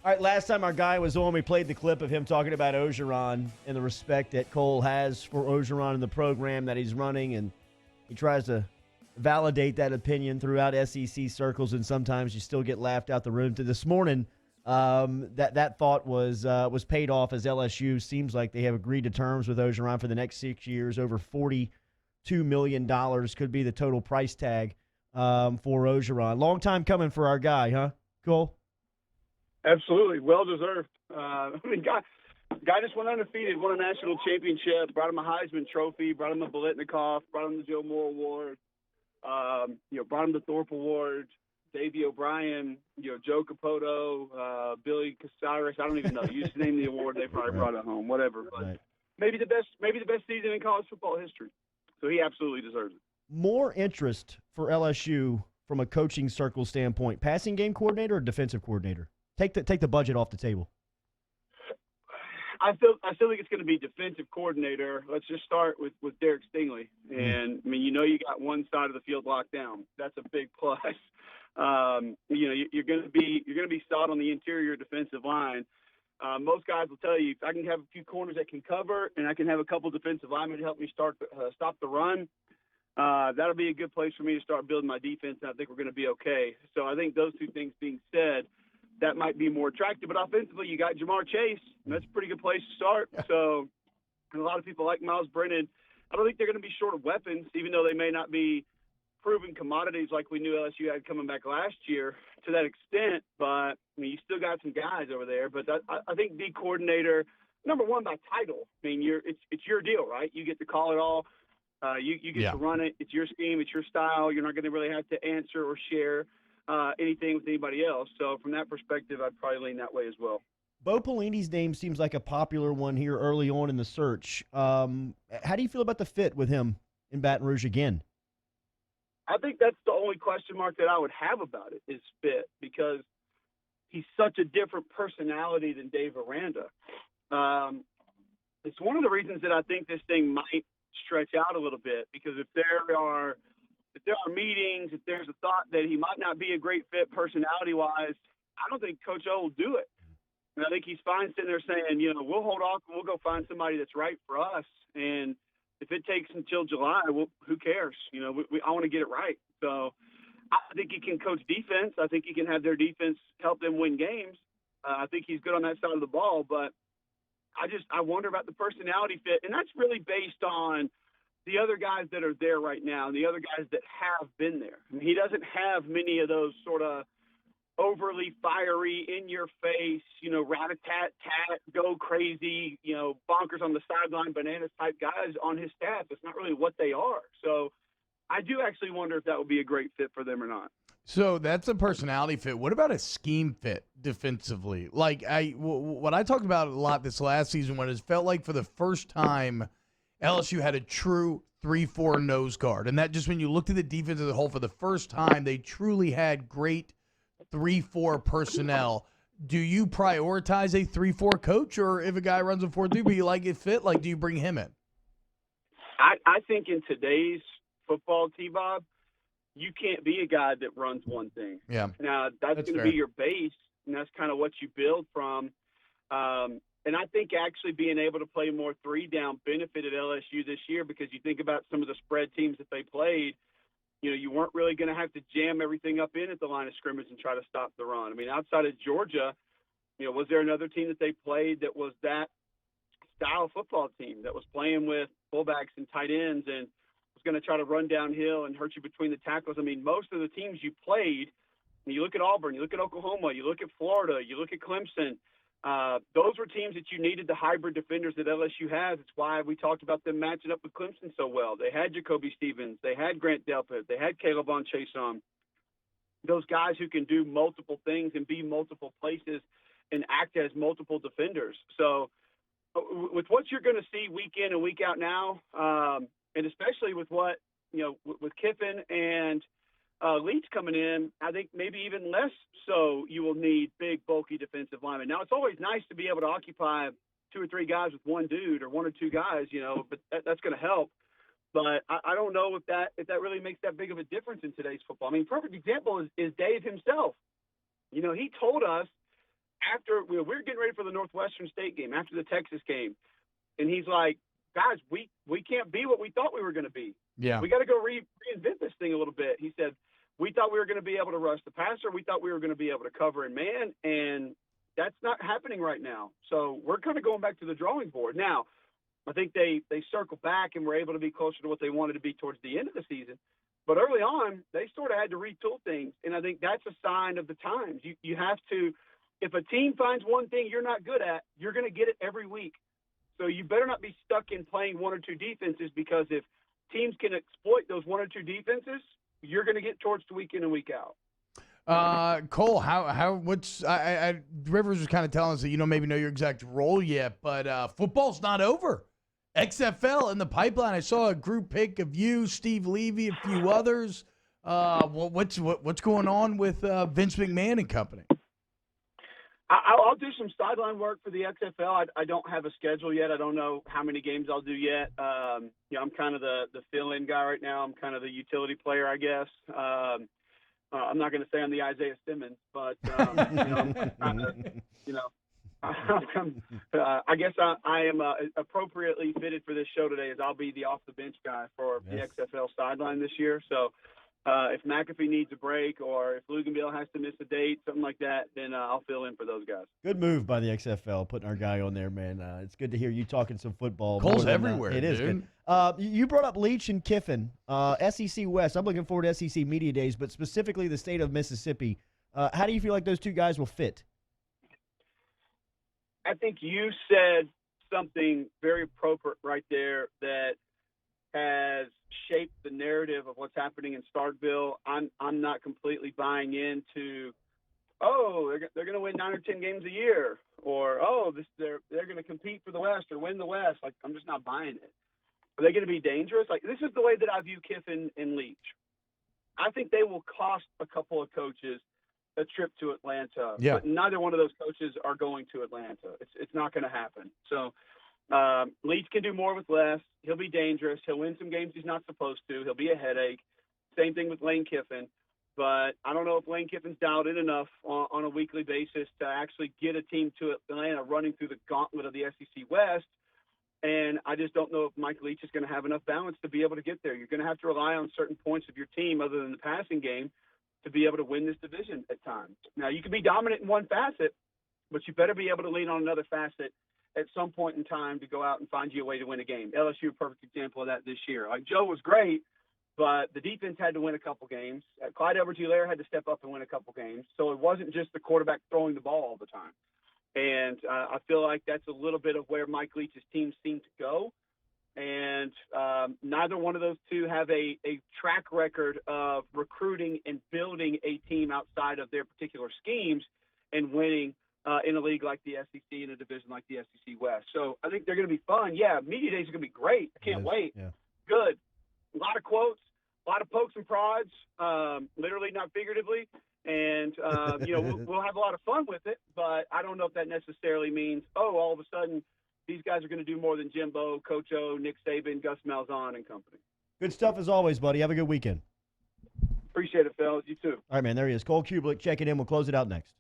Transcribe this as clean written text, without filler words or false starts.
All right, last time our guy was on, we played the clip of him talking about Orgeron and the respect that Cole has for Orgeron and the program that he's running, and he tries to validate that opinion throughout SEC circles, and sometimes you still get laughed out the room. To this morning, that thought was paid off as LSU seems like they have agreed to terms with Orgeron for the next 6 years. Over $42 million could be the total price tag for Orgeron. Long time coming for our guy, huh, Cole? Absolutely, well deserved. Guy just went undefeated, won a national championship, brought him a Heisman Trophy, brought him a Biletnikoff, brought him the Joe Moore Award, brought him the Thorpe Award, Davey O'Brien, Joe Capoto, Billy Casares. I don't even know. You just name the award, they probably brought it home. Whatever, but maybe the best season in college football history. So he absolutely deserves it. More interest for LSU from a coaching circle standpoint: passing game coordinator or defensive coordinator? Take the budget off the table. I still think it's going to be defensive coordinator. Let's just start with Derek Stingley. And I mean, you got one side of the field locked down. That's a big plus. You're going to be solid on the interior defensive line. Most guys will tell you, if I can have a few corners that can cover, and I can have a couple defensive linemen to help me stop the run, that'll be a good place for me to start building my defense. And I think we're going to be okay. So I think those two things being said, that might be more attractive. But offensively, you got Jamar Chase, and that's a pretty good place to start. So, and a lot of people like Miles Brennan. I don't think they're going to be short of weapons, even though they may not be proven commodities like we knew LSU had coming back last year to that extent. But, I mean, you still got some guys over there. But I think D coordinator, number one by title. I mean, it's your deal, right? You get to call it all. You get to run it. It's your scheme. It's your style. You're not going to really have to answer or share anything with anybody else. So from that perspective, I'd probably lean that way as well. Bo Pelini's name seems like a popular one here early on in the search. How do you feel about the fit with him in Baton Rouge again? I think that's the only question mark that I would have about it is fit, because he's such a different personality than Dave Aranda. It's one of the reasons that I think this thing might stretch out a little bit, because if there are meetings, if there's a thought that he might not be a great fit personality-wise, I don't think Coach O will do it. And I think he's fine sitting there saying, we'll hold off and we'll go find somebody that's right for us. And if it takes until July, who cares? I want to get it right. So I think he can coach defense. I think he can have their defense help them win games. I think he's good on that side of the ball. But I wonder about the personality fit. And that's really based on the other guys that are there right now and the other guys that have been there. I mean, he doesn't have many of those sort of overly fiery, in-your-face, rat-a-tat-tat, go crazy, bonkers on the sideline, bananas type guys on his staff. It's not really what they are. So I do actually wonder if that would be a great fit for them or not. So that's a personality fit. What about a scheme fit defensively? Like what I talked about a lot this last season, when it felt like for the first time LSU had a true 3-4 nose guard. And that just when you looked at the defense as a whole for the first time, they truly had great 3-4 personnel. Do you prioritize a 3-4 coach, or if a guy runs a 4-2 but you like it fit, do you bring him in? I think in today's football, T-Bob, you can't be a guy that runs one thing. Yeah. Now, that's going to be your base, and that's kind of what you build from. And I think actually being able to play more 3-down benefited LSU this year, because you think about some of the spread teams that they played, you weren't really going to have to jam everything up in at the line of scrimmage and try to stop the run. I mean, outside of Georgia, was there another team that they played that was that style football team that was playing with fullbacks and tight ends and was going to try to run downhill and hurt you between the tackles? I mean, most of the teams you played, you look at Auburn, you look at Oklahoma, you look at Florida, you look at Clemson, those were teams that you needed the hybrid defenders that LSU has. It's why we talked about them matching up with Clemson so well. They had Jacoby Stevens. They had Grant Delpit. They had Caleb Von Chason. Those guys who can do multiple things and be multiple places and act as multiple defenders. So with what you're going to see week in and week out now, and especially with what, with Kiffin and Leach coming in, I think maybe even less so you will need big, bulky defensive linemen. Now, it's always nice to be able to occupy 2 or 3 guys with one dude or 1 or 2 guys, but that's going to help. But I don't know if that really makes that big of a difference in today's football. I mean, perfect example is Dave himself. He told us after we were getting ready for the Northwestern State game, after the Texas game, and he's like, guys, we can't be what we thought we were going to be. Yeah. We got to go reinvent this thing a little bit. He said, we thought we were going to be able to rush the passer. We thought we were going to be able to cover in man, and that's not happening right now. So we're kind of going back to the drawing board. Now, I think they circle back and were able to be closer to what they wanted to be towards the end of the season. But early on, they sort of had to retool things, and I think that's a sign of the times. You have to – if a team finds one thing you're not good at, you're going to get it every week. So you better not be stuck in playing one or two defenses, because if teams can exploit those one or two defenses, you're going to get torched week in and week out. Cole, Rivers was kind of telling us that you don't maybe know your exact role yet, but football's not over. XFL in the pipeline. I saw a group pic of you, Steve Levy, a few others. What's going on with Vince McMahon and company? I'll do some sideline work for the XFL. I don't have a schedule yet. I don't know how many games I'll do yet. I'm kind of the fill-in guy right now. I'm kind of the utility player, I guess. I'm not going to say I'm the Isaiah Simmons, but I guess I am appropriately fitted for this show today, as I'll be the off-the-bench guy for the XFL sideline this year. So if McAfee needs a break, or if Luganville has to miss a date, something like that, then I'll fill in for those guys. Good move by the XFL, putting our guy on there, man. It's good to hear you talking some football. Cole's everywhere, it is dude. good. You brought up Leach and Kiffin, SEC West. I'm looking forward to SEC Media Days, but specifically the state of Mississippi. How do you feel like those two guys will fit? I think you said something very appropriate right there that has shaped the narrative of what's happening in Starkville. I'm not completely buying into, they're going to win 9 or 10 games a year, or they're going to compete for the West or win the West. Like, I'm just not buying it. Are they going to be dangerous? Like, this is the way that I view Kiffin and Leach. I think they will cost a couple of coaches a trip to Atlanta, but neither one of those coaches are going to Atlanta. It's not going to happen. So Leach can do more with less. He'll be dangerous. He'll win some games he's not supposed to. He'll be a headache. Same thing with Lane Kiffin. But I don't know if Lane Kiffin's dialed in enough on a weekly basis to actually get a team to Atlanta running through the gauntlet of the SEC West. And I just don't know if Mike Leach is going to have enough balance to be able to get there. You're going to have to rely on certain points of your team other than the passing game to be able to win this division at times. Now, you can be dominant in one facet, but you better be able to lean on another facet at some point in time to go out and find you a way to win a game. LSU, a perfect example of that this year. Like, Joe was great, but the defense had to win a couple games. Clyde Edwards-Helaire had to step up and win a couple games. So it wasn't just the quarterback throwing the ball all the time. And I feel like that's a little bit of where Mike Leach's teams seem to go. And neither one of those two have a track record of recruiting and building a team outside of their particular schemes and winning in a league like the SEC, in a division like the SEC West. So I think they're going to be fun. Yeah, Media Days are going to be great. I can't wait. Yeah. Good. A lot of quotes, a lot of pokes and prods, literally, not figuratively. And, we'll have a lot of fun with it. But I don't know if that necessarily means, all of a sudden, these guys are going to do more than Jimbo, Coach O, Nick Saban, Gus Malzahn, and company. Good stuff as always, buddy. Have a good weekend. Appreciate it, fellas. You too. All right, man. There he is. Cole Cubelic checking in. We'll close it out next.